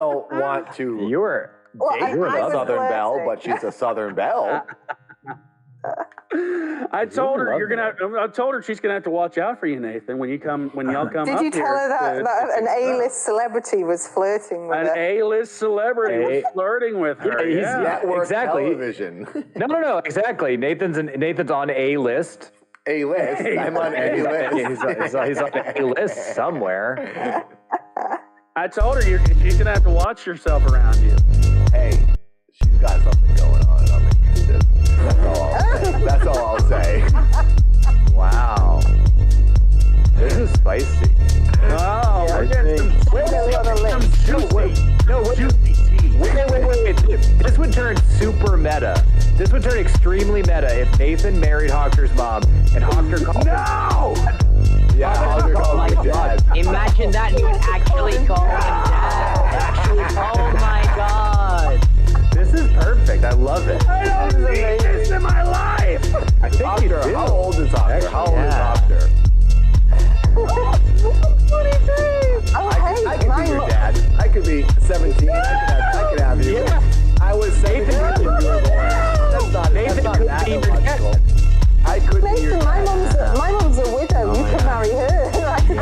don't want to You're date a Southern Belle, but she's a Southern Belle. I told her I told her she's gonna have to watch out for you, Nathan, when y'all come. Did you tell her that an A-list celebrity was flirting with her? An A-list celebrity was flirting with her. He's network exactly. television. No, exactly. Nathan's on A-list. A-list. I'm on A-list. He's on A-list somewhere. I told her she's gonna have to watch yourself around you. Hey, she's got something going on, and I'm interested. That's all I'll say. Wow. This is spicy. Oh, we're getting some juicy tea. Wait. This would turn super meta. This would turn extremely meta if Nathan married Hawker's mom and Hawker called Yeah, Hawker called me dad. Imagine that he would actually call him dad. Oh my god. This is perfect. I love it. I don't need this in my life. I think Hawker, you do. how old is Hawker? How old is Hawker? 23. Oh, I could be your dad. I could be 17. I could have you. Yeah. I was 17 when you were born. That's not that illogical. I could be your Nathan, dad. my mom's a widow. You could marry her. I could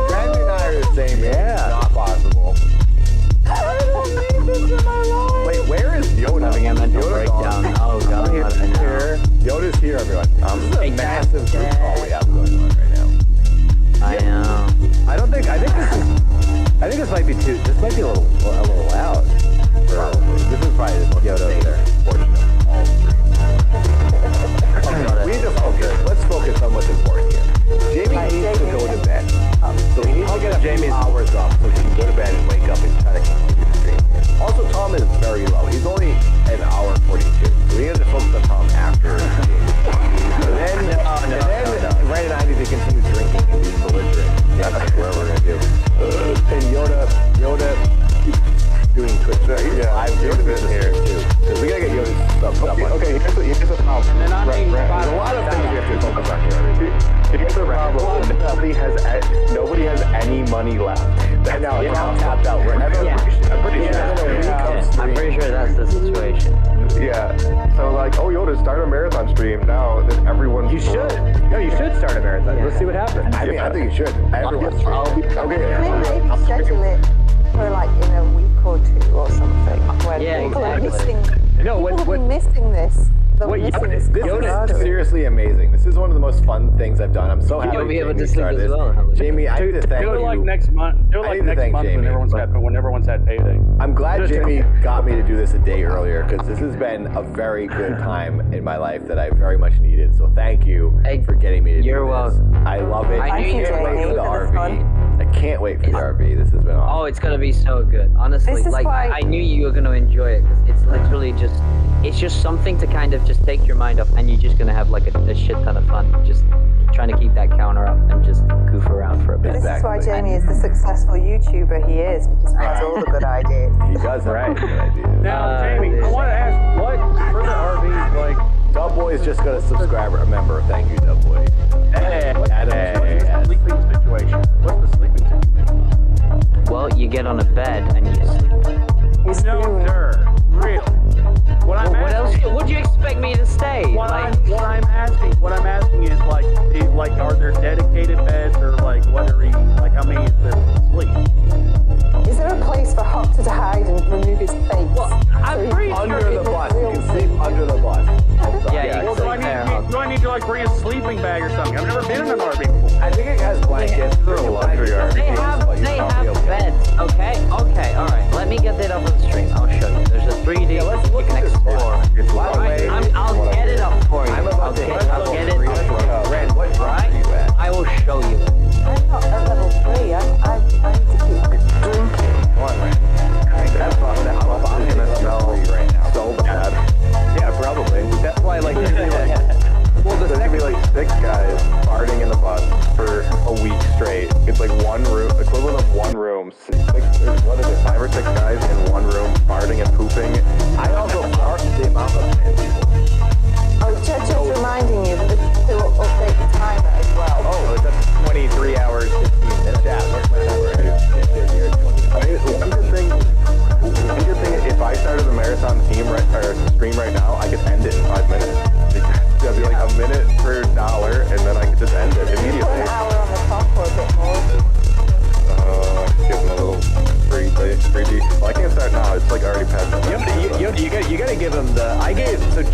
Brandon and I are the same age. Yeah. It's not possible. I don't need this in my life. Wait, where is Yoda? Having a mental Yoda breakdown. gone? Oh god. Here. Yoda's here, everyone. This is a massive group call we have going on right now. I know. I think this might be too. This might be a little loud. Probably. This is probably the most Yoda there. portion of all streams. We need to focus. Let's focus on what's important here. Jamie needs to go to bed. So we need to get Jamie's hours up so she can go to bed and wake up and try to continue the stream. Also, Tom is very low. He's only an hour 42. So we need to focus on Tom after Jamie. And then Ryan and I need to continue drinking and being belligerent. That's what we're going to do. And Yoda doing Twitch. I've Yoda is here too. Because we got to get Yoda's stuff up. Okay, here's the problem. And then I mean, There's a lot of things we have to focus on here. Here's the problem. Nobody has any money left. And now it's all tapped out. I'm I'm pretty sure that's the situation. Yeah. So like, oh, Yoda, start a marathon stream now that everyone's. You should. No, you should start a marathon. Let's see what happens. I mean, I think you should. Everyone's okay. Maybe schedule it for like in a week or two or something. When people are missing. People have been missing this. This is seriously amazing. This is one of the most fun things I've done. I'm so happy. You'll be able to Jamie sleep started as this. well. Jamie, I need to thank you. Do it like next month. Do it like next month when everyone's had payday. I'm glad Jamie got me to do this a day earlier because this has been a very good time in my life that I very much needed. So thank you for getting me to do this. You're welcome. I love it. I knew you can't were wait for the fun. RV. I can't wait for the RV. This has been awesome. Oh, it's gonna be so good. Honestly, This is like why- I knew you were gonna enjoy it because it's literally it's just something to kind of just take your mind off, and you're just gonna have like a shit ton of fun, just trying to keep that counter up and just goof around for a bit. This is why Jamie is the successful YouTuber he is, because he has all the good ideas. He does have good ideas. Now, Jamie, I want to ask, what for the RV, like, Dubboy is just going to subscribe or a member. Thank you, Dubboy. what's the sleeping situation? What's the sleeping situation? Well, you get on a bed and you sleep. You spoon. No, sir. Really? What else? Would you expect me to stay? What I'm asking is like, are there dedicated beds or like how many is there to sleep? Is there a place for Hopper to hide and remove his face? Well, I'm pretty Under sure the bus. You can sleep under the bus. Yeah, Well, do I need to like bring a sleeping bag or something? I've never been in an RV before. I think it has blankets. There's a luxury RV. They have beds. Okay, all right. Let me get that up on the stream. I'll show you. There's a 3D Yeah, let's look you can at this. explore. By the way, I'll get it up for you. I'm about to hit I'll get it. Ren, what drop are you at? I will show you. I'm not at level 3. I need to keep drinking. Come on, Ren. That's fun. I'm going to smell right now. So bad. Yeah, probably. That's why, like, well, there's going to be like 6 guys farting in the bus for a week straight. It's like one room, equivalent of one room. What is it, 5 or 6 guys in one room farting and pooping. I also fart the amount of people. Oh, just reminding you to update the timer as well. Oh, it's at 23 hours, 15 minutes. Yeah, what's my timer?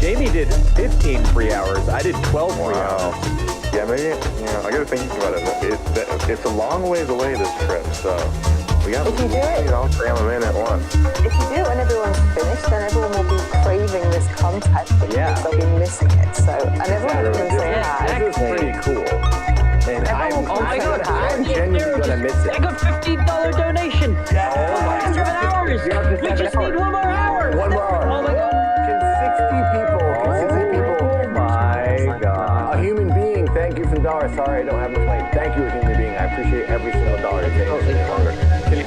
Jamie did 15 free hours. I did 12 free hours. Yeah, maybe, I gotta think about it. It's a long ways away, this trip, so we gotta, If you do it, cram them in at once. if you do it when everyone's finished, then everyone will be craving this content because they'll be missing it. So, and everyone's going to say, This is pretty cool. And I'm genuinely gonna miss it. I got $15 donation. Yeah. 7 hours. We just need 1 more hour. 1 more hour. Oh my God. Can 60 people, Oh my God. a human being, thank you for the dollar. Sorry, I don't have much money. Thank you, a human being. I appreciate every single dollar.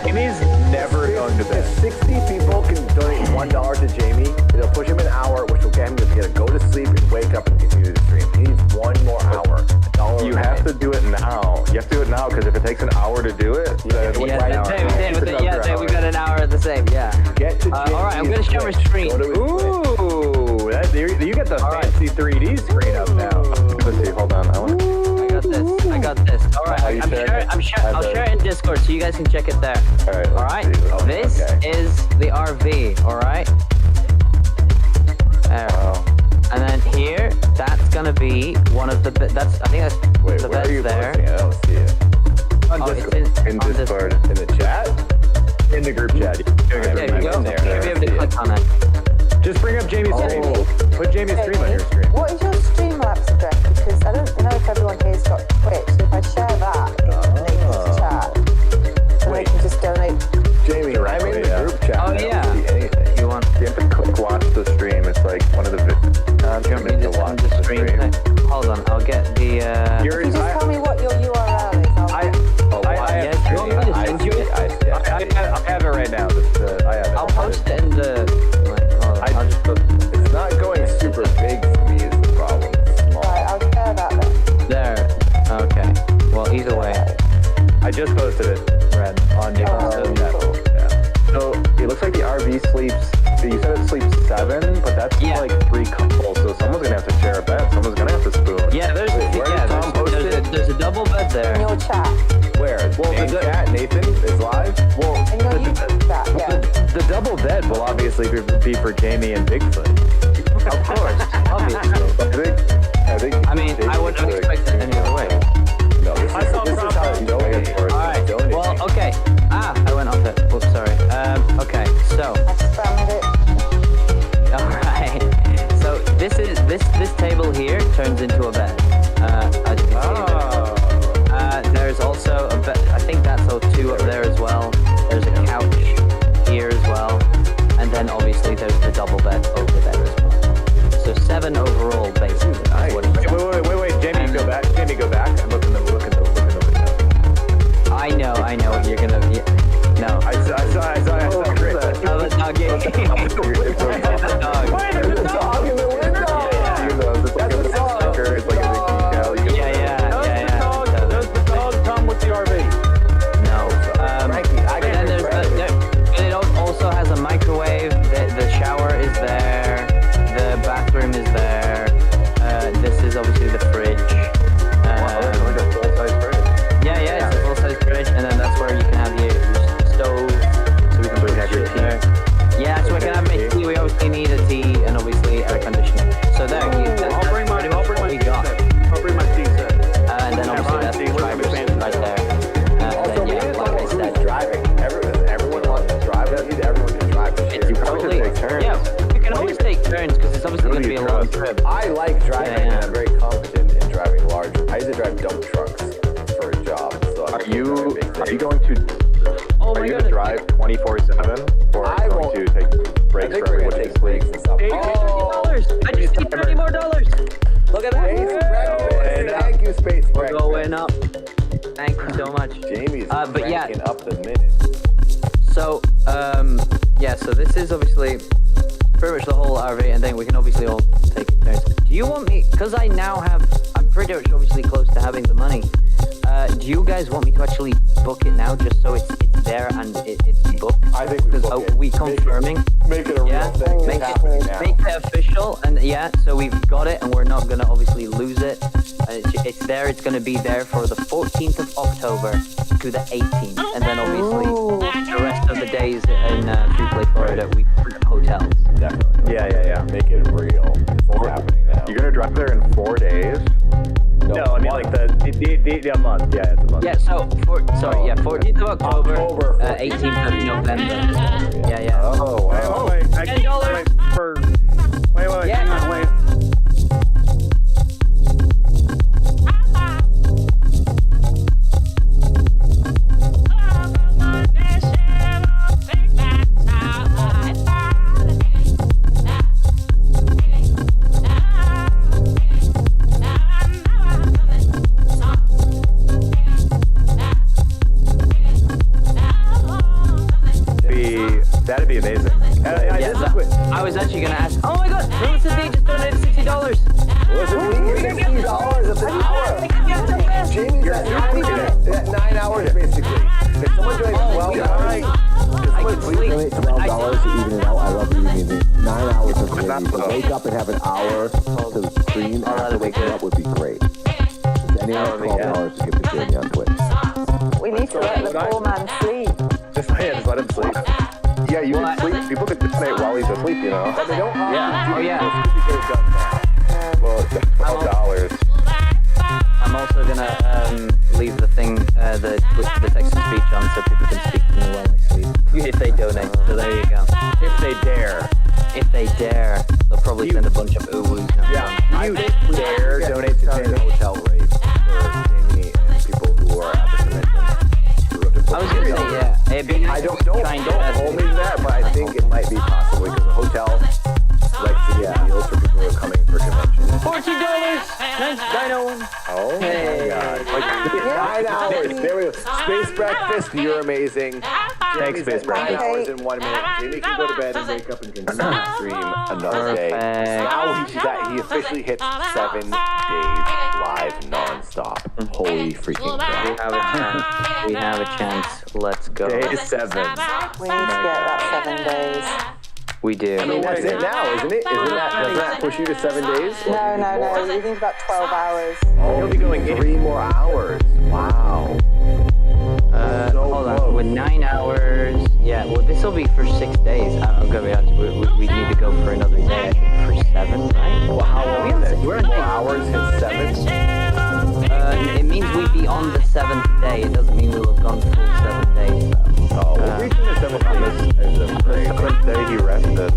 Jamie's never going to If bed. 60 people can donate $1 to Jamie, it'll push him an hour, which will get him to be able to go to sleep and wake up and continue the stream. He needs 1 more hour. $1 You have to do it now. You have to do it now, because if it takes an hour to do it, then We got an hour at the same. Yeah. Get to Jamie's all right, I'm gonna share my Twitch. screen. Go to his Twitch. Ooh, you got the fancy 3D screen up now. let's see, hold on. I got this. All right, you I'll share it in Discord so you guys can check it there. All right, This is the RV. All right. And then here, that's gonna be one of the. I think that's Wait, the where are you beds there. posting it? I don't see it. On Oh, Discord. it's in on Discord. In the chat? In the group chat. There you go. there. You'll be able to click on it. Just bring up Jamie's screen. Put Jamie's stream on your screen. What is your Streamlabs address? Because I don't know if everyone here's got Twitch. So if I share that in Nathan's chat, then they can just donate. Jamie, I'm in the group chat. Oh, I don't yeah. see anything. You want? You have to click watch the stream. It's like one of the You want me to to watch send the the stream? stream. Hold on, I'll get the. If you just tell me what your URL is, I'll You want me to send you it? I have it right now. I have it. I'll post it in the. Hold on, I'll just put. It's not going super big for me is the problem. It's small. Right, I'll share that then. There. Okay. Well, either way. I just posted it, Red, on Nathan's chat. Cool. Yeah. So it looks like the RV sleeps. You said it sleeps 7, but that's Yeah. like 3 couples. So someone's gonna have to share a bed. Someone's gonna have to spoon. Yeah, there's a double bed In there. your chat. Where? Well, in the chat, Nathan is live. Well, In your YouTube chat, yeah. The double bed will obviously be for Jamie and Bigfoot. Of course, obviously. I think. I mean, I wouldn't have expected it any other way. no, this is how you donate. Alright, well, okay. I went off it. Whoops, sorry. Okay, so. I spammed it. Alright. So this table here turns into a bed. As you can see. There's also a bed. I think that's O2 up there as well. There's a couch here as well. And then obviously there's the double bed over there as well. So 7 overall basically. Nice. Wait. Jamie, go back. Jamie, go back and look in the window. I know what you're gonna. No. I saw great. Oh, the dog. Yeah. It's okay. The dog. There's a dog in the window. That's a sticker. It's like a big decal. You can Does the dog come with the RV? No. Frankie, I But then it also has a microwave. The shower is there. The bathroom is there. This is obviously the fridge. like a full-size fridge. Yeah, it's a full-size fridge, and then that's where you can have your stove. So we can put have your shit there. Yeah, so we can have my tea. We obviously need a tea and obviously air conditioning. So there, I'll bring my we got. I'll bring my tea set. And then obviously that's the driver's seat right there. And then yeah, like I said, driving. Everyone wants to drive. You need everyone to drive. it's totally. take turns. Yeah, we can always take turns because it's obviously going to be a long trip. I like driving, and I'm very competent in driving large. I used to drive dump trucks for a job. So Are you going to? Oh Are my you god. gonna drive 24/7, or I are you won't. going to take I breaks think for we're everybody gonna to take breaks sleep? and stuff. $30 I just need $30 more. Look at that. Thank you, Space We're Breakfast. going up. Thank you so much. Jamie's but yeah. cranking up the minute. So, so this is obviously pretty much the whole RV, and then we can obviously all take it turns. Do you want me, because I'm pretty much obviously close to having the money, do you guys want me to actually book it now, just so it's there and it's booked? I think we Because book it. we confirming? Make it a real Yeah, thing. make It's happening now. it official, and so we've got it, and we're not gonna obviously lose it. It's there. It's gonna be there for the 14th of October to the 18th, and then obviously the rest of the days in Free Play Florida we hotels. Definitely. Yeah. Make it real. It's drive there in 4 days? No, I mean like the month. Yeah, it's a month. Yeah, so 14th of October, 18th of November. Yeah. Oh, wow. Wait, $10. Wait, Yeah. hang on, wait. That'd be amazing. I was actually gonna ask. Oh my God, Melissa D just donated $60. What's it mean? $60 an hour. Jamie's at 9 hours basically. If someone joins 12 hours, I could sleep. Donate $12 to even it out. I love that you need it. 9 hours of streaming. To wake up and have an hour to stream after waking up would be great. Anyone $12 to give to Jamie on Twitch. We need to let the poor man sleep. Just let him sleep. Yeah, you can sleep. People could donate while he's asleep, you know? but they don't. Yeah. Oh yeah. Well, it's $12. I'm also gonna leave the thing, the text to speech on so people can speak to me while I sleep. If they donate. So there you go. If they dare. If they dare, they'll probably send a bunch of ooh-woos. Yeah. You dare donate to Jamie? Hotel rate for Jamie and people who are at the convention. I was gonna say, yeah. It'd be nice Don't to try and get that. hold me to that, but I think it might be possible because the hotel likes to get deals for people who are coming for conventions. $40. 901. Oh my God! Like 9 hours. There we go. Space breakfast. You're amazing. Thanks, Space Jamie's at 9 breakfast. hours in 1 minute. Jamie can go to bed and wake up and continue to stream another day. Perfect. Now he officially hits 7 days live nonstop. Holy freaking crap! We have a chance. Let's go. Day 7. We need to get that 7 days. We do. I mean, that's it now, isn't it? Doesn't that push you to 7 days? No. We need about 12 hours. He'll be going 3 more hours. Wow. Hold on. With 9 hours. Yeah. Well, this will be for 6 days. I'm gonna be honest. We need to go for another day. I think for 7, right? Well, how long is it? We're 3 on more day. hours and 7? It means we'd be on the 7th day. It doesn't mean we'll have gone full 7 days. Oh, we're reaching the 7th day. The 7th day he rested.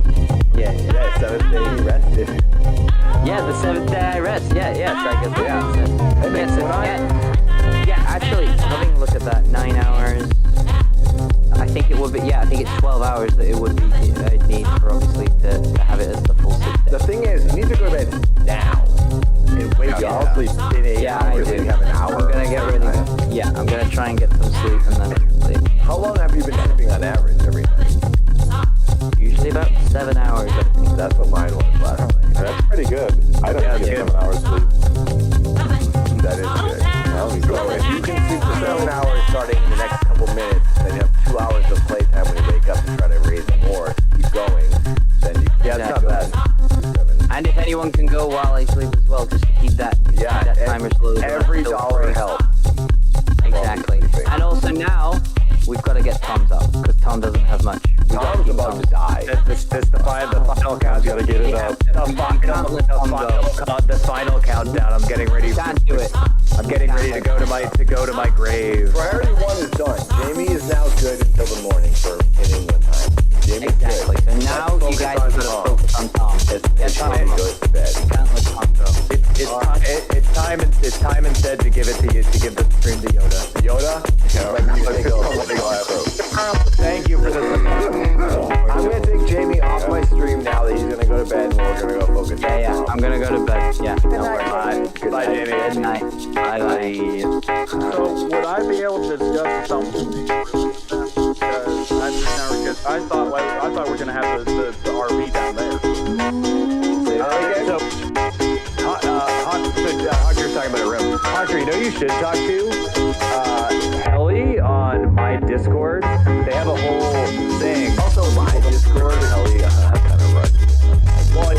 Yeah. 7th day he rested. Yeah, the 7th day I rest. Yeah. So I guess actually, having a look at that, 9 hours. I think it would be. Yeah, I think it's 12 hours that it would be. I'd need for obviously to have it as the full 6 days. The thing is, you need to go to bed now. And wake up. I'll sleep in 8 Yeah, I hours. do. You have an hour. I'm gonna get really. Yeah, I'm gonna try and get some sleep and then sleep. How long have you been sleeping on average every night? Usually about 7 hours, I think. That's what mine was last night. That's pretty good. I don't get 7 hours sleep. That is good. So if you can sleep for 7 hours starting in the next couple minutes, then you have 2 hours of playtime when you wake up and try to raise more, keep going, then you can Yeah, it's not bad. And if anyone can go while I sleep as well, just to keep that timer slowly. Every dollar helps. Exactly. And also now, we've got to get Tom's up, because Tom doesn't have much. Tom's about to die. This the final countdown. Gotta get it up. The final countdown. I'm getting ready. Can't do it. I'm getting ready to go to my grave. Priority 1 is done. Jamie is now good until the morning for in England time. Jamie's Exactly. good. So now you guys have got to focus on Tom. It's time to go to bed. Can't let Tom go. It's time instead to give it to you to give the stream to Yoda. Yoda? Thank you for this. I'm going to take Jamie off my stream now that he's going to go to bed and we're going to go focus on Yeah. I'm gonna go to bed. Yeah. No worries. night, Good Bye, night. Jamie. Good night. Bye. So would I be able to discuss something? Because I thought we were gonna have the RV down there. Hawker's talking about a room. Hawker, you know you should talk to Ellie on my Discord. They have a whole thing. Also, my Discord, Ellie, kind of runs. On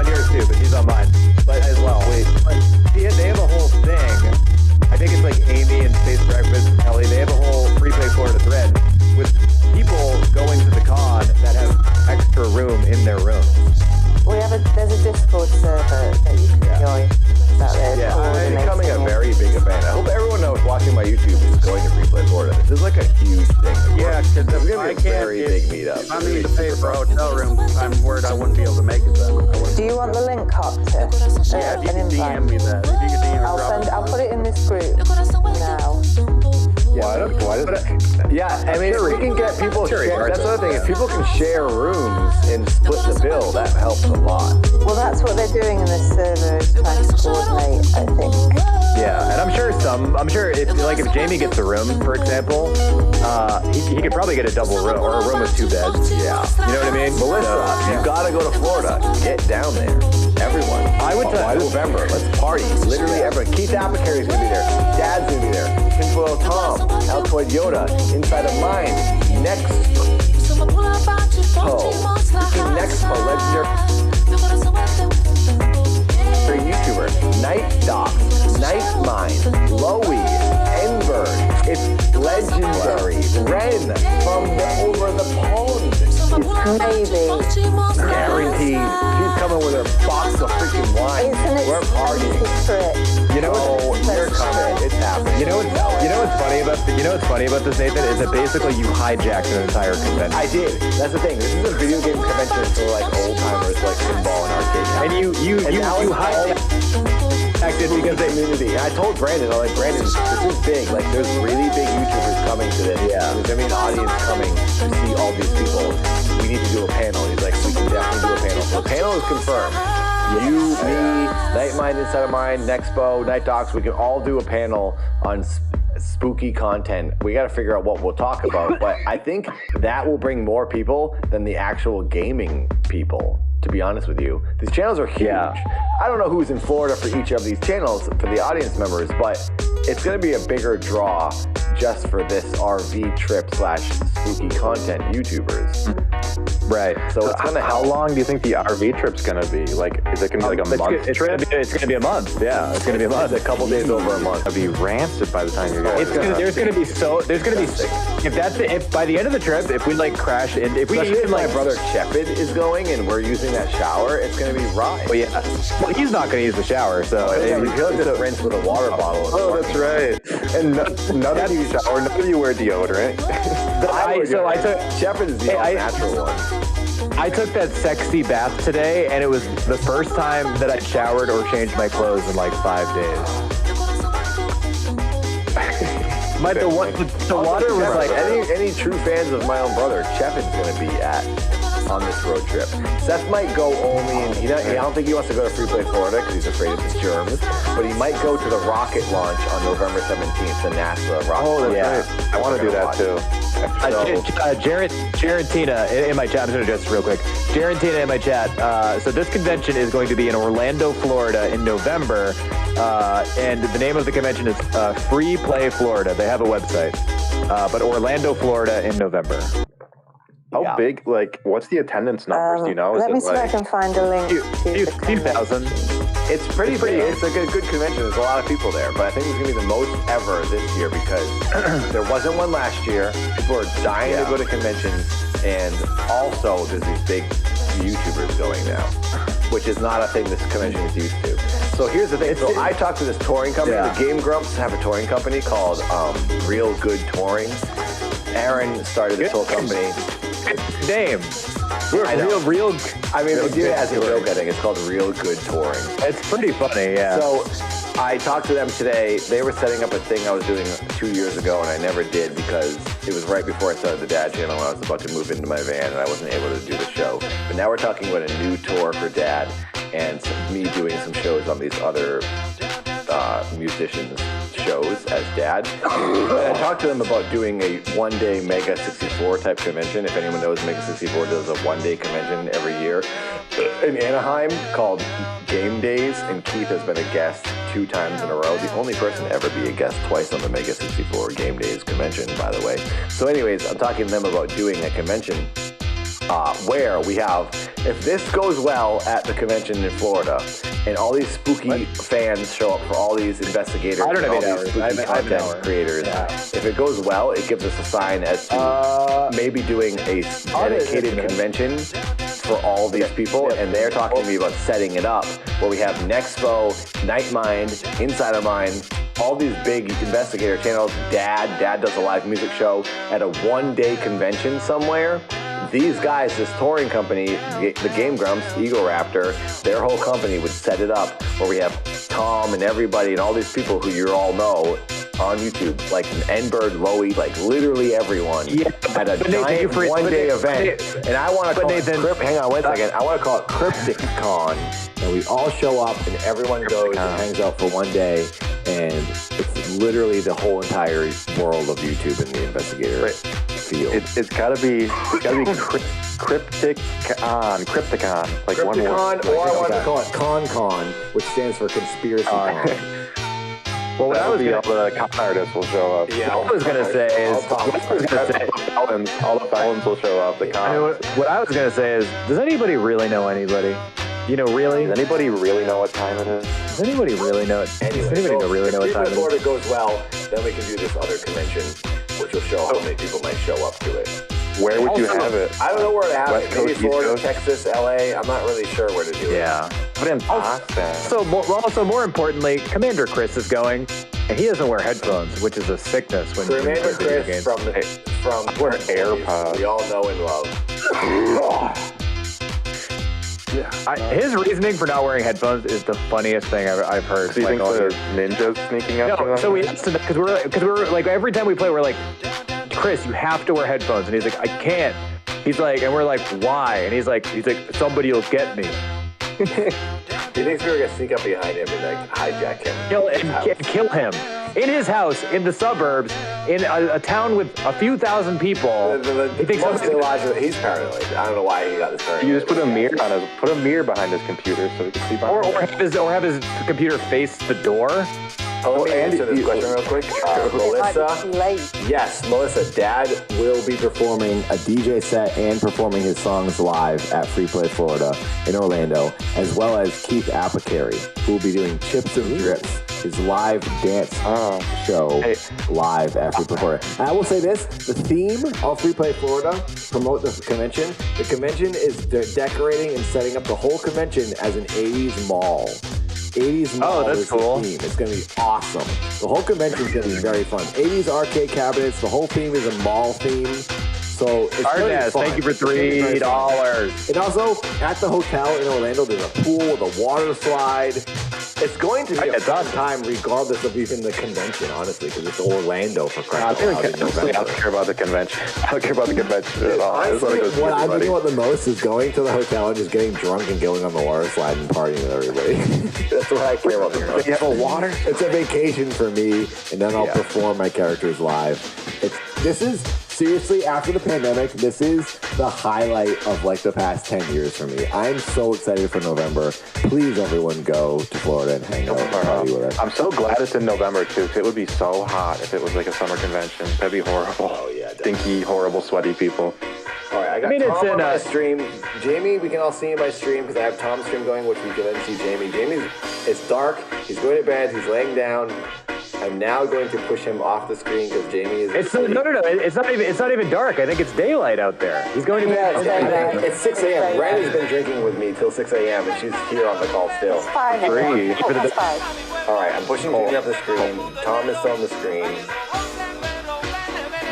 yours too, but he's on mine. But as well. Wait. They have a whole thing. I think it's like Amy and Space Breakfast and Ellie. They have a whole Free Play Florida thread with people going to the con that have extra room in their room. There's a Discord server because It's if gonna I be a can't, very big meetup. if I'm going to pay for a hotel room, I'm worried I wouldn't be able to make it then. Do you want the link, Copter? Yeah, if you An can DM invite? me that. If you can DM I'll put it in this group now. Yeah, I mean, if we can get people share, that's the other thing. If people can share rooms and split the bill, that helps a lot. Well, that's what they're doing in this server, is trying to coordinate, I think. Yeah, and I'm sure if Jamie gets a room, for example, he could probably get a double room or a room with 2 beds. Yeah. You know what I mean? Melissa, you gotta go to Florida. Get down there. Everyone. I would tell you. November. Let's party. Literally everyone. Keith Apothecary's gonna be there. Dad's gonna be there. Tinfoil Tom. Altoid Yoda. Inside of Mine. Next. Legendary YouTuber. Night Doc. Night Mine. Lowy. Enver. It's legendary. Ren from over the pond. Maybe. Guaranteed. She's coming with her box of freaking wine. It's an We're partying. expensive trip. You know what? You're coming. It's happening. You know what's funny about this, Nathan, is that basically you hijacked an entire convention. I did. That's the thing. This is a video game convention for like old timers, like pinball and arcade. And you hijacked it because they community. And I told Brandon, I'm like, Brandon, this is big. Like, there's really big YouTubers coming to this. Yeah. There's gonna be an audience coming to see all these people. We need to do a panel. He's like, we can definitely do a panel. So the panel is confirmed. You, me, Night Mind, Inside of Mine, Nexpo, Night Docs, we can all do a panel on spooky content. We got to figure out what we'll talk about, but I think that will bring more people than the actual gaming people, to be honest with you. These channels are huge. Yeah. I don't know who's in Florida for each of these channels for the audience members, but it's going to be a bigger draw just for this RV trip / spooky content YouTubers. Right. So it's gonna how help. long do you think the RV trip's gonna be? Like, is it gonna be like a month trip? It's gonna be a month. Yeah, it's gonna be a month. It's a couple days over a month. I'll be rancid by the time you guys. There's gonna be if by the end of the trip, if we like crash and if we Especially even if my like brother Shepard is going and we're using that shower, it's gonna be right. well, yeah, well, he's not gonna use the shower, so He'll just rinse with a water bottle. Oh, that's right. And none of you shower, none of you wear deodorant. I took Shepard is the all-natural one. I took that sexy bath today, and it was the first time that I showered or changed my clothes in like 5 days. The water was like any true fans of my own brother, Shepard's gonna be on this road trip. Seth might go only, and I don't think he wants to go to Free Play Florida because he's afraid of the germs, but he might go to the rocket launch on November 17th, the NASA rocket. Oh, that's right. I want to do that too. Jared Tina in my chat, I'm going to address this real quick. Jared Tina in my chat. So this convention is going to be in Orlando, Florida in November. And the name of the convention is Free Play Florida. They have a website. But Orlando, Florida in November. How big, like, what's the attendance numbers? Do you know? Let me see if I can find a link to the Few thousand. It's pretty it's a good convention. There's a lot of people there, but I think it's gonna be the most ever this year because there wasn't one last year. People are dying to go to conventions, and also there's these big YouTubers going now, which is not a thing this convention is used to. So here's the thing. So I talked to this touring company. The Game Grumps have a touring company called Real Good Touring. Aaron started this whole company. Name. Real. I mean, we do it as a joke, I think. It's called Real Good Touring. It's pretty funny, yeah. So I talked to them today. They were setting up a thing I was doing 2 years ago, and I never did because it was right before I started the Dad channel when I was about to move into my van, and I wasn't able to do the show. But now we're talking about a new tour for Dad and me doing some shows on these other musicians' shows as Dad. And I talked to them about doing a one-day Mega 64 type convention. If anyone knows, Mega 64 does a one-day convention every year in Anaheim called Game Days, and Keith has been a guest 2 times in a row. The only person to ever be a guest twice on the Mega 64 Game Days convention, by the way. So anyways, I'm talking to them about doing a convention where we have, if this goes well at the convention in Florida, and all these spooky fans show up for all these investigators and all these spooky content creators, if it goes well, it gives us a sign as to maybe doing a dedicated convention for all these people, and they're talking to me about setting it up where we have Nexpo, Night Mind, Inside of Mind, all these big investigator channels. Dad does a live music show at a one-day convention somewhere. These guys, this touring company, the Game Grumps, Eagle Raptor, their whole company would set it up where we have Tom and everybody and all these people who you all know on YouTube, like N-Bird, Loey, like literally everyone at a giant one-day event. And I want to call it, hang on, wait a second. I want to call it Cryptic Con. And we all show up and everyone goes and hangs out for one day. And it's literally the whole entire world of YouTube in the investigator field. It's gotta be Crypticon, like Crypticon, one word. or I want to call it Con, which stands for Conspiracy Con. Well, what I was all the con artists will show up. Yeah, what I was gonna say is, all the felons will show up. The cons. What I was gonna say is, does anybody really know anybody? You know, really? Does anybody really know what time it is? Does anybody really know? Does anybody really know what time it is? If Florida goes well, then we can do this other convention, which will show how many people might show up to it. Where would you have it? I don't know where to have West it. Maybe Coast, Florida, East Coast? Texas, LA. I'm not really sure where to do it. Yeah. Put in Boston. So more importantly, Commander Chris is going, and he doesn't wear headphones, which is a sickness when you Commander play video Chris games. from AirPods. we all know and love. His reasoning for not wearing headphones is the funniest thing I've heard. So you think there's ninjas sneaking up to them? So we asked him because we're like every time we play we're like, Chris, you have to wear headphones, and he's like, I can't. He's like, and we're like, why? And he's like, somebody will get me. He thinks we were gonna sneak up behind him and like hijack him. Kill him in his house in the suburbs in a town with a few thousand people. He thinks he's paranoid. I don't know why he got this paranoid. You just put a mirror behind his computer so he can see behind it. Or have his computer face the door. Let me answer this question real quick. Melissa, yes, Melissa, Dad will be performing a DJ set and performing his songs live at Free Play Florida in Orlando, as well as Keith Apicary, who will be doing Chips and Drips, his live dance show live at Free Play Florida. And I will say this, the theme of Free Play Florida, promote the convention is decorating and setting up the whole convention as an 80s mall. 80s mall that's is cool. The theme. It's going to be awesome. The whole convention is going to be very fun. 80s arcade cabinets. The whole theme is a mall theme. So it's really fun. Thank you for $3. And also, at the hotel in Orlando, there's a pool with a water slide. It's going to be a fun time regardless of even the convention, honestly, because it's Orlando for crying out loud in November. I don't care about the convention. I don't care about the convention at all. Honestly, what I'm thinking about the most is going to the hotel and just getting drunk and going on the water slide and partying with everybody. That's what I care about the most. You have a water? It's a vacation for me, and then I'll perform my characters live. This is... Seriously, after the pandemic, this is the highlight of like the past 10 years for me. I'm so excited for November. Please, everyone, go to Florida and hang out and party with us. I'm so glad it's in November, too, because it would be so hot if it was like a summer convention. That'd be horrible. Oh, yeah. Stinky, horrible, sweaty people. All right, I got Tom on my stream. Jamie, we can all see in my stream because I have Tom's stream going, which we can then see Jamie. It's dark. He's going to bed. He's laying down. I'm now going to push him off the screen because Jamie is. No. It's not even dark. I think it's daylight out there. He's going to bed. It's 6 a.m. Ren has been drinking with me till 6 a.m. and she's here on the call still. It's fine. That's fine. All right, I'm pushing Jamie off the screen. Tom is still on the screen.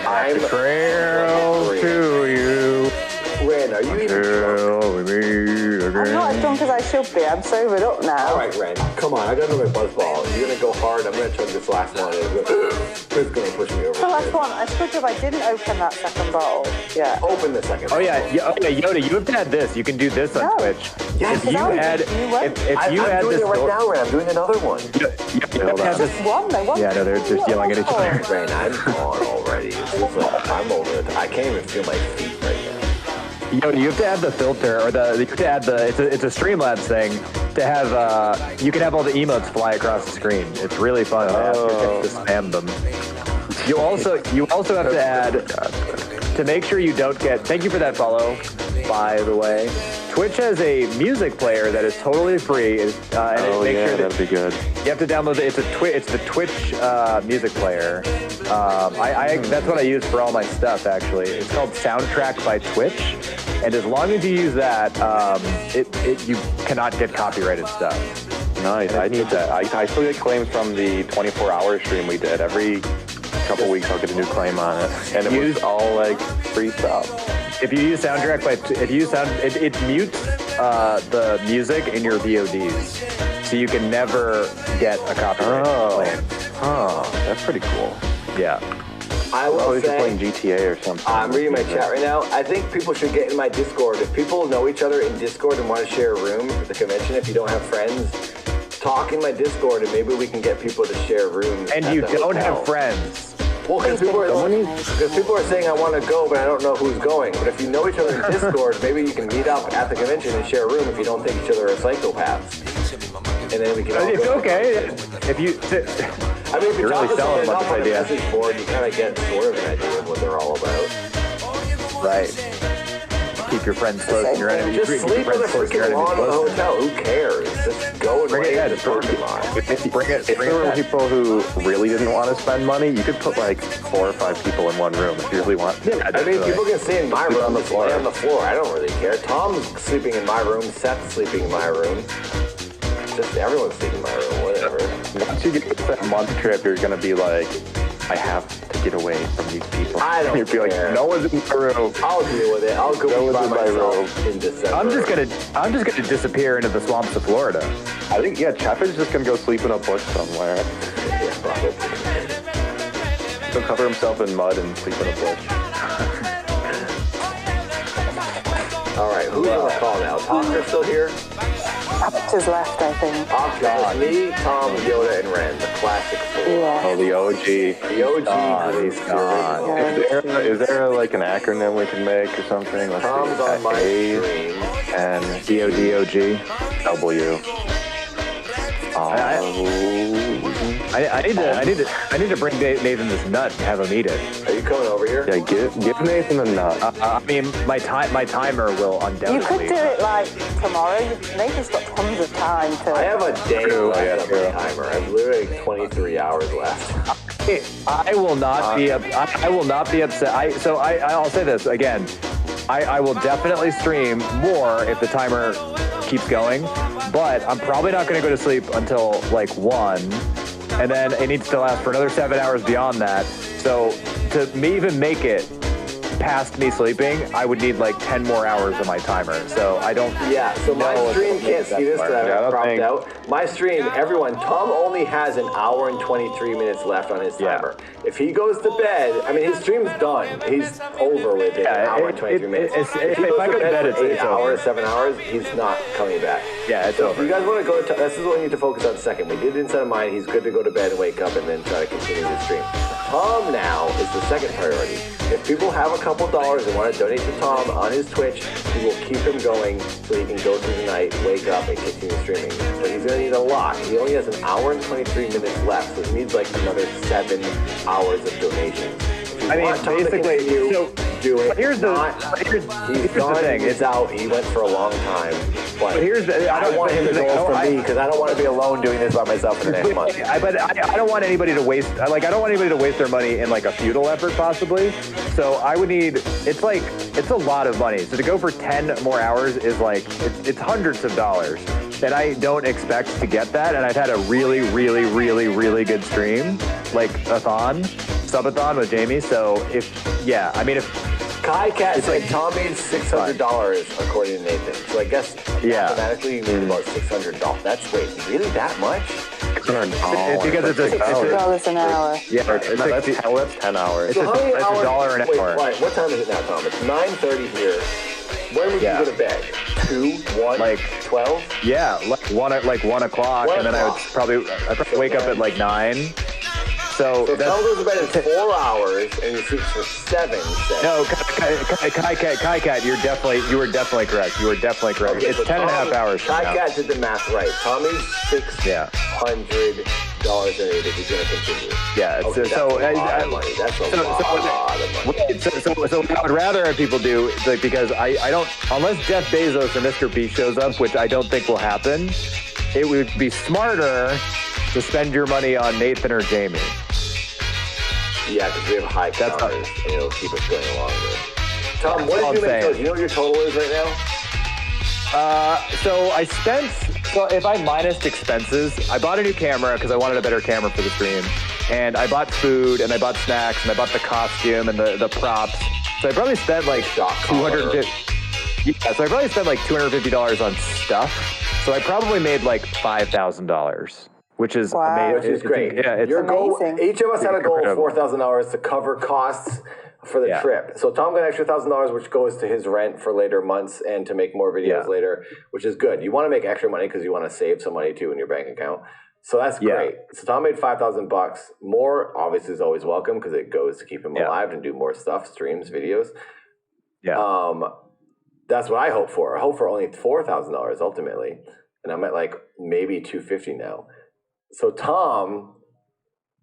I'm trail to you. Ren, are you even drunk? I'm not as drunk as I should be. I'm sobered up now. All right, Ren, come on. I got another buzzball. You're going to go hard. I'm going to chug this last one. It's going to push me over. The last one. I suppose if I didn't open that second bottle. Yeah. Open the second Oh, bottle. yeah. Yoda, you have to add this. You can do this on Twitch. Yes, if you add doing it right now, Ren. I'm doing another one. One. Yeah, no, they're just yelling at each other. Ren, I'm on already. It's just like, I'm over it. I can't even feel my feet right now. Yoda, you have to add the filter, or you have to add it's a Streamlabs thing to have, you can have all the emotes fly across the screen. It's really fun to ask you to spam them. You also have to add, to make sure you don't get, thank you for that follow, by the way. Twitch has a music player that is totally free, and that'd be good. You have to download it. It's the Twitch music player. That's what I use for all my stuff, actually. It's called Soundtrack by Twitch, and as long as you use that, you cannot get copyrighted stuff. Nice. I need that. I still get claims from the 24-hour stream we did. Every couple weeks I'll get a new claim on it. And it was all like free stuff. If you use SoundTrack, it mutes the music in your VODs. So you can never get a copyright claim. That's pretty cool. Yeah. I will You're say, playing GTA or something. I'm reading my chat right now. I think people should get in my Discord. If people know each other in Discord and want to share a room at the convention, if you don't have friends, talk in my Discord and maybe we can get people to share rooms. And at you the don't hotel. have friends. Well, because people are saying I want to go, but I don't know who's going. But if you know each other in Discord, maybe you can meet up at the convention and share a room if you don't think each other are psychopaths. And then we can all It's go. okay. If you... I mean, if you You're talk really to someone selling enough this on a idea. message board, you kind of get sort of an idea of what they're all about. Right. Keep your friends close and your enemies. Just keep your sleep on the friends close and your freaking enemies lawn of the close. hotel. Who cares? Just go and Bring it lay in in. the parking lot. Bring it. If there were people who really didn't want to spend money, you could put like 4 or 5 people in one room if you really want to. I mean, people can stay in my Sleep room on the just lay floor. on the floor. I don't really care. Tom's sleeping in my room. Seth's sleeping in my room. Just everyone's sleeping in my room. Whatever. Once you get to that month trip, you're going to be like, I have to get away from these people. I don't You'll be like, care. no one's in my room. I'll deal with it. I'll go Go by into my myself in December. I'm just gonna disappear into the swamps of Florida. I think, Chef is just going to go sleep in a bush somewhere. Yeah, probably. He'll cover himself in mud and sleep in a bush. All right, who's on the call now? Oscar's still here? Oscar's left, I think. Oscar, it's me, Tom, Yoda, and Ren, the classic four. Yeah. Oh, the OG. The OG group. He's gone. Is there like an acronym we can make or something? Let's Tom's on my A screen. and DODOG. W. I need to bring Nathan this nut and have him eat it. Are you coming over here? Yeah, give Nathan a nut. I mean, my timer will You undoubtedly. could do it like tomorrow. Nathan's got tons of time to. I have a day True, left yeah, on true. my timer. I have literally 23 hours left. I will not be. I will not be upset. I'll say this again. I will definitely stream more if the timer keeps going, but I'm probably not going to go to sleep until like 1, and then it needs to last for another 7 hours beyond that. So to even make it past me sleeping, I would need like 10 more hours of my timer. So I don't. Yeah, so my know stream if can't see this because I Yeah, I have don't cropped think- out. My stream, everyone, Tom only has an hour and 23 minutes left on his timer. If he goes to bed, I mean, his stream's done. He's over with it. Yeah, an hour and 23 minutes. if he goes I go to bed, for 8 it's hours, over. 7 hours, he's not coming back. Yeah, it's So over. if you guys want to go to, this is what we need to focus on second. We did Inside of Mine. He's good to go to bed and wake up and then try to continue the stream. Tom now is the second priority. If people have a couple dollars and want to donate to Tom on his Twitch, he will keep him going so he can go through the night, wake up, and continue streaming. But he's going to need a lot. He only has an hour and 23 minutes left, so he needs like another 7 hours of donations. If you I mean, want Tom to basically, continue, so do it. here's the He's the done. thing. He's out. He went for a long time. But here's the- I don't want him to here's the go thing. for me because I don't want to be alone doing this by myself for the next month. But I don't want anybody to waste. I don't want anybody to waste their money in like a futile effort, possibly. So I would need. It's a lot of money. So to go for 10 more hours is like it's hundreds of dollars, and I don't expect to get that. And I've had a really, really, really, really good stream, like subathon with Jamie. So if Kai Cat said Tommy's $600 according to Nathan. So I guess mathematically you need about $600. That's really that much? it's because it's $6 an hour. yeah, That's 10 hours. So how many it's hours? $1 an Wait, hour. right, what time is it now, Tom? It's 9:30 here. When would Yeah. you go to bed? 2, 1, Like 12? Yeah, like 1 o'clock, 1 and then I'd o'clock. probably wake up at like 9. So So that's Tom goes to bed in 4 hours and he sleeps for 7. He said. no, Kai Cat, you were definitely correct. You were definitely correct. Okay, It's so 10 and a half Tommy- hours from Kai now. Cat did the math right. Tommy's $600 a day that he's going to continue. Yeah, Okay, that's a lot of money. That's a lot of money. So what I would rather have people do, like, because I don't, unless Jeff Bezos or Mr. B shows up, which I don't think will happen, it would be smarter to spend your money on Nathan or Jamie. Yeah, because we have high That's calories, and it'll keep us going longer. Tom, what all did you I'm make saying. total? You know what your total is right now? So I spent So if I minus expenses, I bought a new camera because I wanted a better camera for the stream. And I bought food, and I bought snacks, and I bought the costume and the props. So I probably spent like $250. Yeah, so I probably spent like $250 on stuff. So I probably made like $5,000, which is amazing. Which is great. Yeah, it's Your goal, amazing. each of us had a goal of Incredible. $4,000 to cover costs for the trip. So Tom got an extra $1,000, which goes to his rent for later months and to make more videos later, which is good. You want to make extra money because you want to save some money too in your bank account. So that's great. So Tom made $5,000. More obviously is always welcome because it goes to keep him alive and do more stuff, streams, videos. Yeah. That's what I hope for. I hope for only $4,000 ultimately, and I'm at like maybe $250 now. So Tom,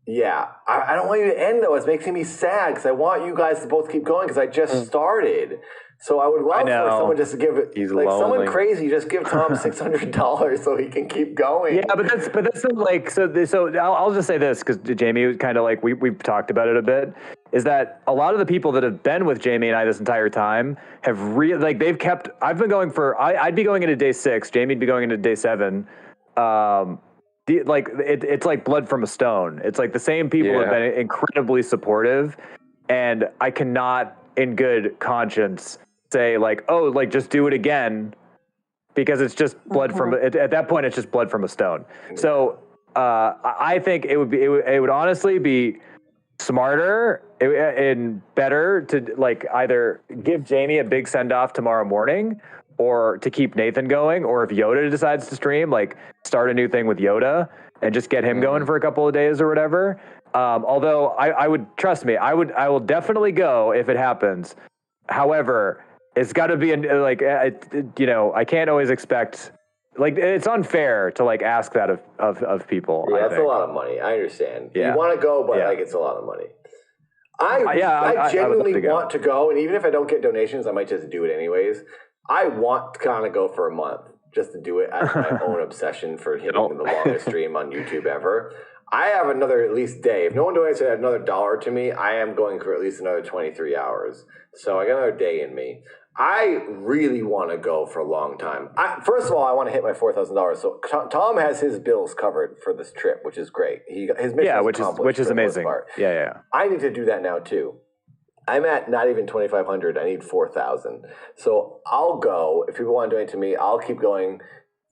I don't want you to end though. It's making me sad because I want you guys to both keep going because I just started. So I would love for someone just to give it, someone crazy, just give Tom $600 so he can keep going. Yeah, but that's not like so. I'll just say this because Jamie was kind of like we've talked about it a bit. Is that a lot of the people that have been with Jamie and I this entire time have they've kept. I've been going for. I'd be going into day 6. Jamie'd be going into day 7. It's like blood from a stone. It's like the same people have been incredibly supportive, and I cannot, in good conscience, say like, oh, like just do it again, because it's just blood from at that point it's just blood from a stone. So I think it would honestly be smarter and better to like either give Jamie a big send off tomorrow morning, or to keep Nathan going, or if Yoda decides to stream, like start a new thing with Yoda and just get him going for a couple of days or whatever. Although I would, trust me, I will definitely go if it happens. However, it's got to be I can't always expect, like, it's unfair to like ask that of people. Yeah, that's a lot of money. I understand. Yeah. You want to go, but like it's a lot of money. I genuinely want to go, and even if I don't get donations, I might just do it anyways. I want to kind of go for a month just to do it as my own obsession for hitting the longest stream on YouTube ever. I have another at least day. If no one donates another $1 to me, I am going for at least another 23 hours. So I got another day in me. I really want to go for a long time. First of all, I want to hit my $4,000. So Tom has his bills covered for this trip, which is great. His mission which is amazing. Yeah. I need to do that now too. I'm at not even 2,500. I need 4,000. So I'll go. If people want to donate to me, I'll keep going.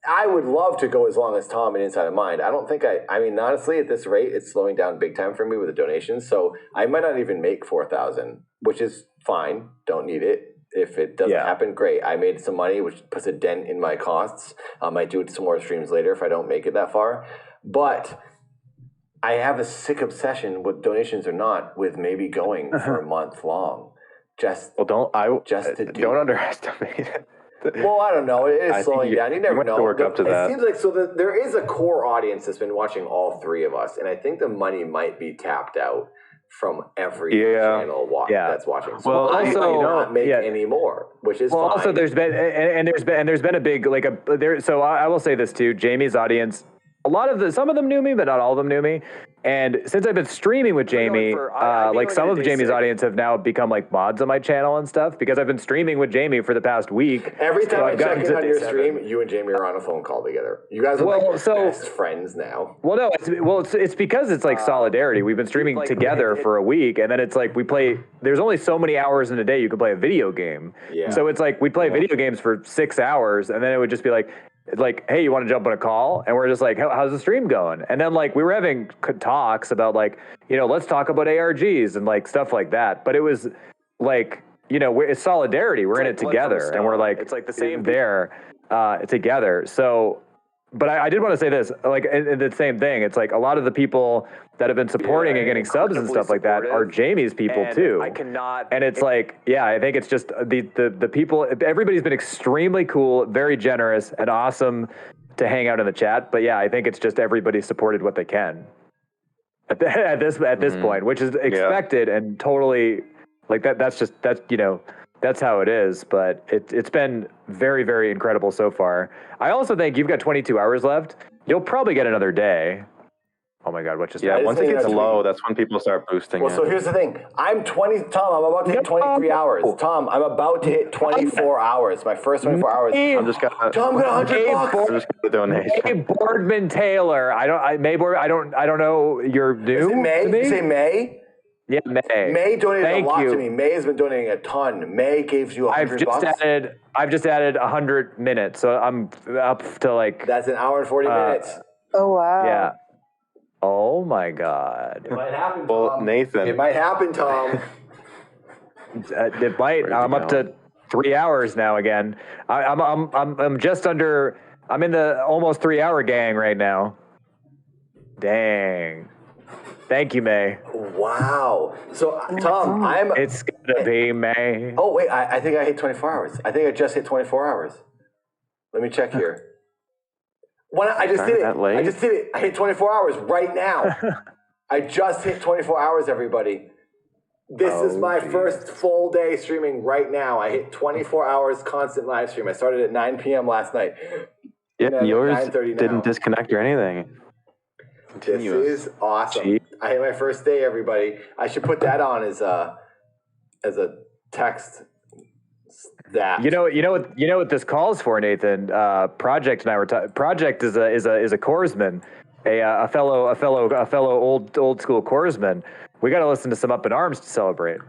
I would love to go as long as Tom and Inside of Mind. I don't think I mean, honestly, at this rate, it's slowing down big time for me with the donations. So I might not even make 4,000, which is fine. Don't need it. If it doesn't happen, great. I made some money, which puts a dent in my costs. I might do some more streams later if I don't make it that far. But I have a sick obsession, with donations or not, with maybe going for a month long. Don't underestimate it. Well, I don't know. It is slowing down. You never know. To work up to that. It seems like there is a core audience that's been watching all three of us, and I think the money might be tapped out from every channel that's watching. So well, I also, might not make any more, which is fine. Also there's been a big So I will say this too. Jamie's audience, some of them knew me, but not all of them knew me. And since I've been streaming with Jamie, some of Jamie's audience have now become like mods on my channel and stuff, because I've been streaming with Jamie for the past week. Every time I check in on your stream, you and Jamie are on a phone call together. You guys are best friends now. Well, no, it's because it's like solidarity. We've been streaming together for a week, and then it's like there's only so many hours in a day you can play a video game. Yeah. So it's like we play video games for 6 hours, and then it would just be like, hey, you want to jump on a call? And we're just like, how's the stream going? And then like we were having talks about like, let's talk about ARGs and like stuff like that. But it was like, it's solidarity. We're in it together, and we're like, it's like the same there together. So, but I did want to say this, like, and the same thing. It's like a lot of the people that have been supporting and getting subs and stuff like that are Jamie's people too. And it's like, I think it's just the people. Everybody's been extremely cool, very generous, and awesome to hang out in the chat. But I think it's just everybody supported what they can at this point, which is expected and totally like that. That's how it is, but it's been very, very incredible so far. I also think you've got 22 hours left. You'll probably get another day. Oh my God, what just Yeah, happened? once it gets tweet. low, that's when people start boosting Well, it. so here's the thing. I'm about to hit 23 hours. Tom, I'm about to hit 24 hours. My first 24 hours. I'm just gonna. Tom, got 100 bucks. I'm just gonna May donate. Boardman Taylor. I don't know. You're new. Is it May? to me? Did you say May? Yeah, May. May donated Thank a lot you. to me. May has been donating a ton. May gave you 100 bucks. I've just added 100 minutes, so I'm up to like. That's an hour and 40 minutes. Oh, wow. Yeah. Oh my God. It might happen, Well, Tom. Nathan. It might happen, Tom. It might. I'm up to 3 hours now again. I'm just under. I'm in the almost 3 hour gang right now. Dang. Thank you, May. Wow. So, Tom, It's gonna be May. Oh, wait. I think I hit 24 hours. I think I just hit 24 hours. Let me check here. I just did it. That late? I just did it. I hit 24 hours right now. I just hit 24 hours, everybody. This is my first full day streaming right now. I hit 24 hours constant live stream. I started at 9 p.m. last night. Yeah, yours 9:30 now. didn't disconnect or anything. This is awesome. Gee. I hit my first day, everybody. I should put that on as a text. That You know what this calls for, Nathan. Project and I were Project is a chorsman, a fellow old school chorsman. We got to listen to some Up in Arms to celebrate.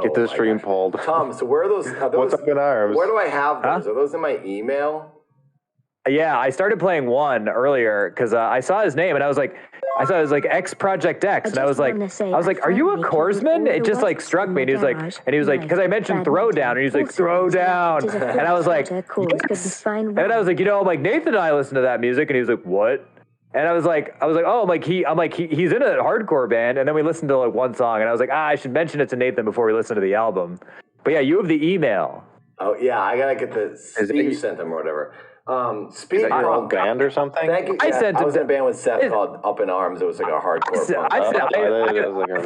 Get the stream pulled. Tom, so where are those? What's Up in Arms? Where do I have those? Huh? Are those in my email? Yeah, I started playing one earlier because I saw his name and I thought it was like X Project X, and I was like, are you a chorsman? It just like struck me, and he was like, because I mentioned Throwdown, and he was like, Throwdown, and I was like, yes. And I was like, I'm like, Nathan and I listen to that music, and he was like, what? And I was like, oh, he's in a hardcore band, and then we listened to like one song, and I was like, I should mention it to Nathan before we listen to the album. But yeah, you have the email. Oh yeah, I gotta get the Steve sent them or whatever. Speed Is that your own punk. band or something? Thank you. I was in a band with Seth called Up in Arms. It was like a hardcore punk. I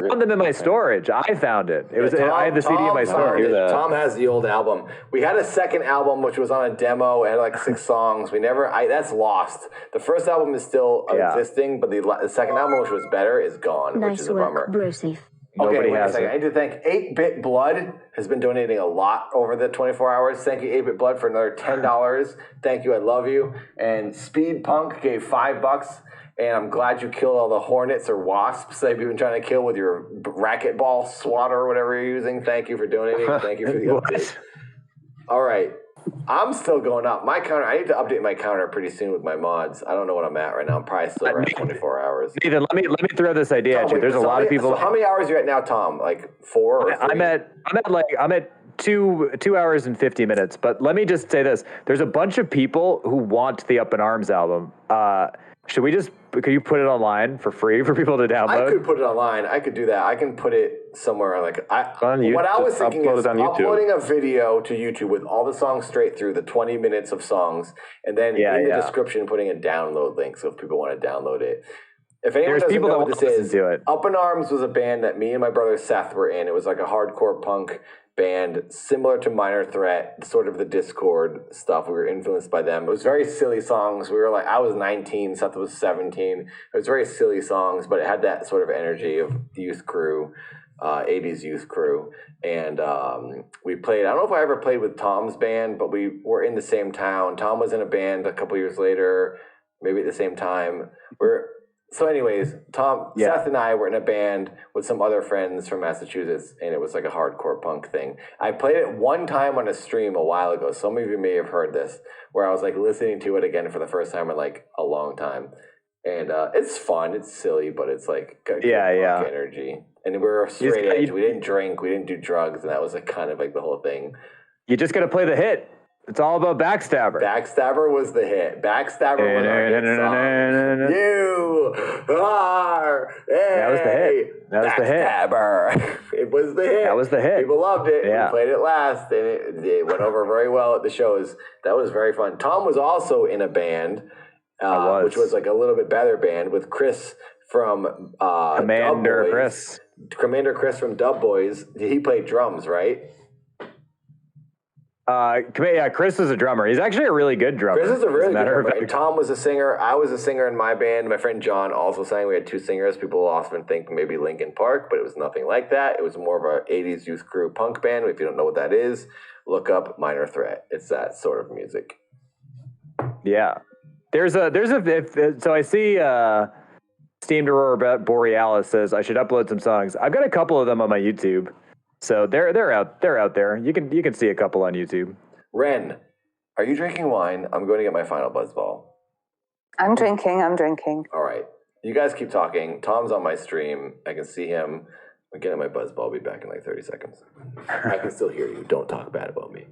found them in my storage. I found it. I had the CD in my storage. Tom has the old album. We had a second album which was on a demo. It had like 6 songs. That's lost. The first album is still existing, but the second album, which was better, is gone, which is a bummer. Brucey. Nobody wait a has second. it. I need to thank 8-Bit Blood has been donating a lot over the 24 hours. Thank you, 8-Bit Blood, for another $10. Thank you, I love you. And Speed Punk gave $5. And I'm glad you killed all the hornets or wasps that you've been trying to kill with your racquetball swatter or whatever you're using. Thank you for donating. Thank you for the update. All right. I'm still going up. My counter, I need to update my counter pretty soon with my mods. I don't know what I'm at right now. I'm probably still around 24 hours. Nathan, let me throw this idea at you. There's a lot of people. So how many hours are you at now, Tom? Like 4 or 3? I'm at 2 hours and 50 minutes. But let me just say this: there's a bunch of people who want the Up in Arms album. Could you put it online for free for people to download? I could put it online. I could do that. I can put it somewhere what I was thinking is uploading a video to YouTube with all the songs straight through, the 20 minutes of songs, and then in the description putting a download link so if people want to download it. If anyone doesn't know what this is, Up in Arms was a band that me and my brother Seth were in. It was like a hardcore punk band similar to Minor Threat, sort of the Discord stuff. We were influenced by them. It was very silly songs. I was 19, Seth was 17. It was very silly songs, but it had that sort of energy of youth crew, 80s youth crew. And we played, I don't know if I ever played with Tom's band, but we were in the same town. Tom was in a band a couple years later, maybe at the same time. So anyways, Seth and I were in a band with some other friends from Massachusetts, and it was like a hardcore punk thing. I played it one time on a stream a while ago. Some of you may have heard this, where I was like listening to it again for the first time in like a long time. And it's fun, it's silly, but it's like good punk energy. And we were straight edge. We didn't drink, we didn't do drugs, and that was like kind of like the whole thing. You just got to play the hit. It's all about Backstabber. Backstabber was the hit. Backstabber was our hit song. You are That was the hit. Backstabber. It was the hit. That was the hit. People loved it. Yeah. We played it last, and it went over very well at the shows. That was very fun. Tom was also in a band, which was like a little bit better band with Chris from Commander Dub Boys. Chris. Commander Chris from Dub Boys. He played drums, right? Yeah, Chris is a drummer. He's actually a really good drummer. Chris is a really good matter of drummer. fact. Tom was a singer. I was a singer in my band. My friend John also sang. We had two singers. People often think maybe Linkin Park, but it was nothing like that. It was more of an 80s youth crew punk band. If you don't know what that is, look up Minor Threat. It's that sort of music. Yeah. So I see Steamed Aurora Borealis says I should upload some songs. I've got a couple of them on my YouTube. So they're out there. You can see a couple on YouTube. Ren, are you drinking wine? I'm going to get my final buzzball. I'm drinking. All right. You guys keep talking. Tom's on my stream. I can see him. I'm getting my buzzball. I'll be back in like 30 seconds. I can still hear you. Don't talk bad about me.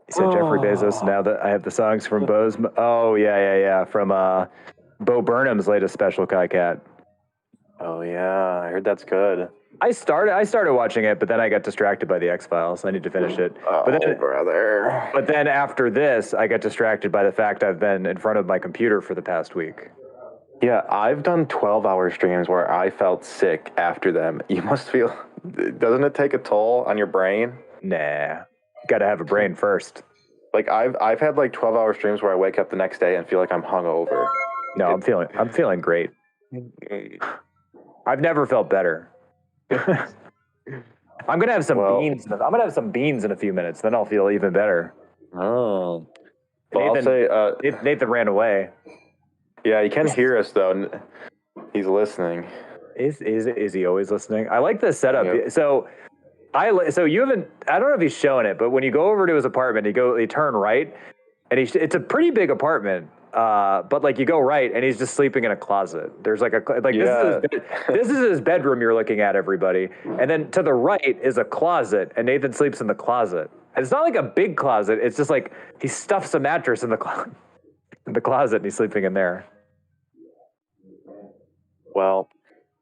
He said Jeffrey Bezos. Now that I have the songs from Bo's. Oh yeah. From Bo Burnham's latest special, Kai Cat. Oh yeah, I heard that's good. I started watching it, but then I got distracted by the X-Files. I need to finish it. Brother. But then after this, I got distracted by the fact I've been in front of my computer for the past week. Yeah, I've done 12-hour streams where I felt sick after them. You must feel... Doesn't it take a toll on your brain? Nah. Got to have a brain first. Like, I've had like 12-hour streams where I wake up the next day and feel like I'm hungover. No, I'm feeling great. I've never felt better. I'm gonna have some beans. I'm gonna have some beans in a few minutes. Then I'll feel even better. Oh. Well, I'll say Nathan ran away. Yeah, he can hear us though. He's listening. Is he always listening? I like this setup. Yep. So you haven't. I don't know if he's showing it, but when you go over to his apartment, you turn right, and it's a pretty big apartment. But like you go right, and he's just sleeping in a closet. There's like this is his bedroom you're looking at, everybody. And then to the right is a closet, and Nathan sleeps in the closet. And it's not like a big closet. It's just like he stuffs a mattress in the closet, and he's sleeping in there. Well,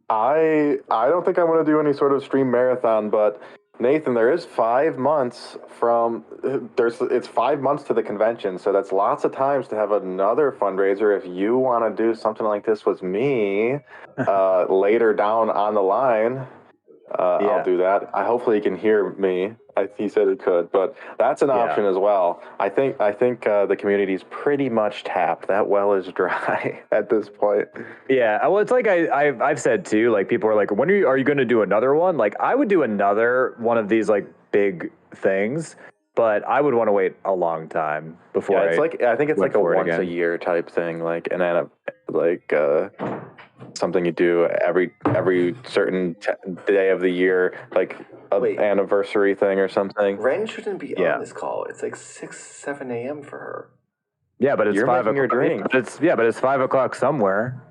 I don't think I'm going to do any sort of stream marathon, but Nathan, there is 5 months it's 5 months to the convention, so that's lots of times to have another fundraiser. If you want to do something like this with me later down on the line, I'll do that. Hopefully he can hear me. He said he could, but that's an option as well. I think the community's pretty much tapped. That well is dry at this point. Yeah, well, it's like I've said too. Like people are like, when are you going to do another one? Like I would do another one of these like big things, but I would want to wait a long time before. Yeah, I think it's like a once a year type thing. Like something you do every certain day of the year, like an anniversary thing or something. Ren shouldn't be on this call. It's like 7 a.m. for her. Yeah, but it's You're 5 making o'clock. your drink. But it's 5 o'clock somewhere.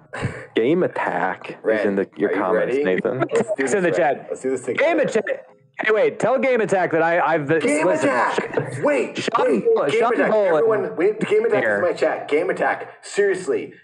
Game Attack Ren, is in your comments, ready? Nathan. It's in the chat. Let's do this together. Game Attack. Hey, wait. Tell Game Attack that I've Game listen, Attack! Wait! Sean Game Attack! Paul- Everyone, Game Attack Here. is my chat. Game Attack. Seriously.